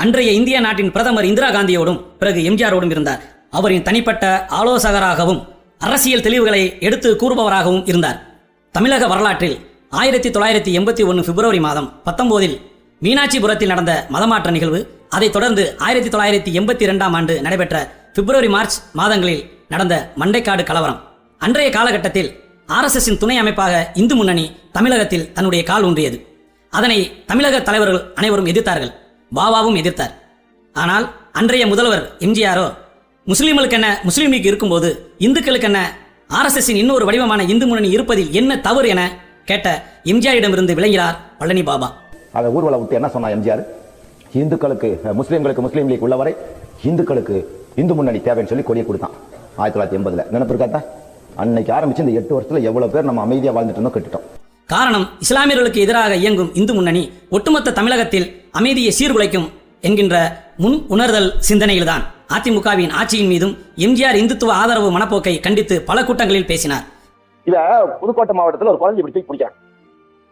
அன்றைய இந்திய நாட்டின் பிரதமர் இந்திரா காந்தியோடும் பிறகு எம்ஜிஆரோடும் இருந்தார். அவரின் தனிப்பட்ட ஆலோசகராகவும் அரசியல் தெளிவுகளை எடுத்து கூறுபவராகவும் இருந்தார். தமிழக வரலாற்றில் 1981 பிப்ரவரி மாதம் 19 மீனாட்சிபுரத்தில் நடந்த மதமாற்ற நிகழ்வு, அதைத் தொடர்ந்து 1982 ஆண்டு நடைபெற்ற பிப்ரவரி மார்ச் மாதங்களில் நடந்த மண்டைக்காடு கலவரம். அன்றைய காலகட்டத்தில் RSSின் துணை அமைப்பாக இந்து முன்னணி தமிழகத்தில் தன்னுடைய கால் ஊன்றியது. அதனை தமிழக தலைவர்கள் அனைவரும் எதிர்த்தார்கள். பாபாவும் எதிர்த்தார். ஆனால் அன்றைய முதல்வர் எம்ஜிஆரோ முஸ்லீம்களுக்கென்ன முஸ்லீம் லீக் இருக்கும்போது இந்துக்களுக்கென்ன RSSின் இன்னொரு வடிவமான இந்து முன்னணி இருப்பதில் என்ன தவறு என கேட்ட எம்ஜிஆரிடமிருந்து விளங்கினார் பழனி பாபா. அதை ஊர்வலம் விட்டு என்ன சொன்னா எம்ஜிஆர்? இந்துக்களுக்கு முஸ்லீம்களுக்கு முஸ்லீம் லீக் உள்ளவரை இந்துக்களுக்கு இந்து முன்னணி தேவைன்னு சொல்லி கொடியை கொடுத்தான் 1980. நினைப்பு இருக்காத்தா? அன்னைக்கு ஆரம்பிச்சு இந்த 8 வருஷத்துல எவ்வளவு பேர் நம்ம அமைதியா வாழ்ந்துட்டு இருந்தோம், கட்டுட்டோம். காரணம், இஸ்லாமியர்களுக்கு எதிராக இயங்கும் இந்து முன்னணி ஒட்டுமொத்த தமிழகத்தில் அமைதியை சீர்குலைக்கும் என்கின்ற முன் உணர்தல் சிந்தனையில்தான் அதிமுகவின் ஆட்சியின் மீதும் எம்ஜிஆர் இந்துத்துவ ஆதரவு மனப்போக்கை கண்டித்து பல கூட்டங்களில் பேசினார். இத புதுக்கோட்டை மாவட்டத்தில் ஒரு குழந்தை இப்படி பிடிக்க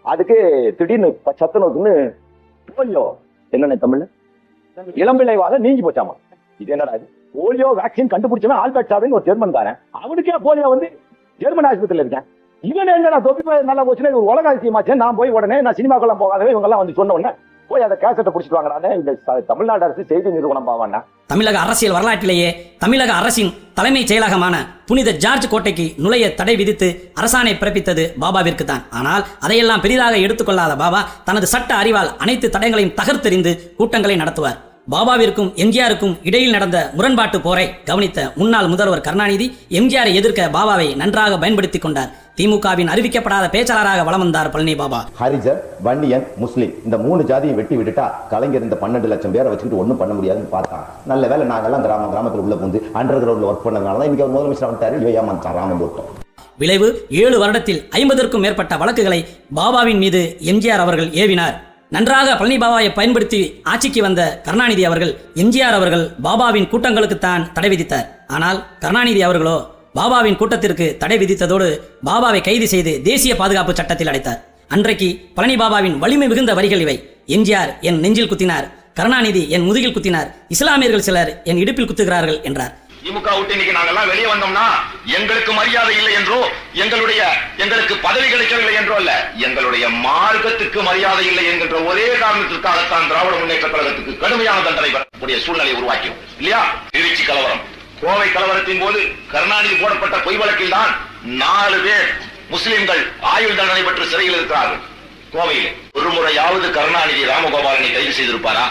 அதுக்கு திடீர்னு சத்துணவுக்குன்னு போலியோ என்னென்ன தமிழ்ல இளம்பிள்ளைவாத நீங்கி போச்சாமா. இது என்னடா இது? போலியோ வேக்சின் கண்டுபிடிச்சவன் ஆல்பர்ட் சாவின் ஒரு ஜெர்மன்காரன். அவனுக்கே போலியோ வந்து ஜெர்மன் ஆஸ்பத்திரியில் இருக்கேன். இவன் எங்க தொப்பி நல்லா போச்சுன்னா ஒரு உலக அதிசயமாச்சு. நான் போய் உடனே நான் சினிமாக்கெல்லாம் போகாதவே இவங்க எல்லாம் வந்து சொன்ன உடனே போய் அதை கேசட்டை பிடிச்சிட்டு வாங்கடானே இந்த தமிழ்நாடு அரசு செய்தி நிறுவனம் பாவாண்ணா. தமிழக அரசியல் வரலாற்றிலேயே தமிழக அரசின் தலைமைச் செயலகமான புனித ஜார்ஜ் கோட்டைக்கு நுழைய தடை விதித்து அரசாணை பிறப்பித்தது பாபாவிற்கு தான். ஆனால் அதையெல்லாம் பெரிதாக எடுத்துக்கொள்ளாத பாபா தனது சட்ட அறிவால் அனைத்து தடயங்களையும் தகர்த்தெறிந்து கூட்டங்களை நடத்துவார். பாபாவிற்கும் எம்ஜிஆருக்கும் இடையில் நடந்த முரண்பாட்டு போரை கவனித்த முன்னாள் முதல்வர் கருணாநிதி எம்ஜிஆரை எதிர்க்க பாபாவை நன்றாக பயன்படுத்திக் கொண்டார். திமுகவின் அறிவிக்கப்படாத பேச்சாளராக வலம் வந்தார் பழனி பாபா. ஹரிஜன், வன்னியன், முஸ்லீம் இந்த 3 ஜாதியை வெட்டி விட்டுட்டா கலைஞர் இந்த 12 லட்சம் பேரை வச்சுக்கிட்டு ஒன்றும் பண்ண முடியாதுன்னு பார்த்தா. நல்ல வேலை நாங்கெல்லாம் கிராமத்தில் உள்ள புந்து அண்டர் கிரவுண்ட்ல ஒர்க் பண்ணதுனால தான் இன்னைக்கு முதலமைச்சர் வந்துட்டாரு. இவை ஏமாந்தான் ராமன் போட்டோம். விளைவு 7 வருடத்தில் 50க்கும் மேற்பட்ட வழக்குகளை பாபாவின் மீது எம்ஜிஆர் அவர்கள் ஏவினார். நன்றாக பழனி பாபாவை பயன்படுத்தி ஆட்சிக்கு வந்த கருணாநிதி அவர்கள் எம்ஜிஆர் அவர்கள் பாபாவின் கூட்டங்களுக்குத்தான் தடை விதித்தார். ஆனால் கருணாநிதி அவர்களோ பாபாவின் கூட்டத்திற்கு தடை விதித்ததோடு பாபாவை கைது செய்து தேசிய பாதுகாப்பு சட்டத்தில் அடைத்தார். அன்றைக்கு பழனி பாபாவின் வலிமை மிகுந்த வரிகள் இவை. எம்ஜிஆர் என் நெஞ்சில் குத்தினார், கருணாநிதி என் முதுகில் குத்தினார், இஸ்லாமியர்கள் சிலர் என் இடுப்பில் குத்துகிறார்கள் என்றார். திமுக விட்டு இன்னைக்கு நாங்கெல்லாம் வெளியே வந்தோம்னா எங்களுக்கு மரியாதை இல்லை என்றோ எங்களுக்கு பதவி கிடைக்கவில்லை என்றோ அல்ல, எங்களுடைய மார்க்கத்துக்கு மரியாதை இல்லை என்கின்ற ஒரே காரணத்திற்காகத்தான் திராவிட முன்னேற்ற கழகத்துக்கு கடுமையான தண்டனை வரக்கூடிய சூழ்நிலையை உருவாக்கியும் இல்லையா? திருச்சி கலவரம், கோவை கலவரத்தின் போது கருணாநிதி போடப்பட்ட பொய் வழக்கில் தான் 4 பேர் முஸ்லிம்கள் ஆயுள் தண்டனை பெற்று சிறையில் இருக்கிறார்கள். கோவையில் ஒரு முறையாவது கருணாநிதி ராமகோபாலனை கைது செய்திருப்பாரா?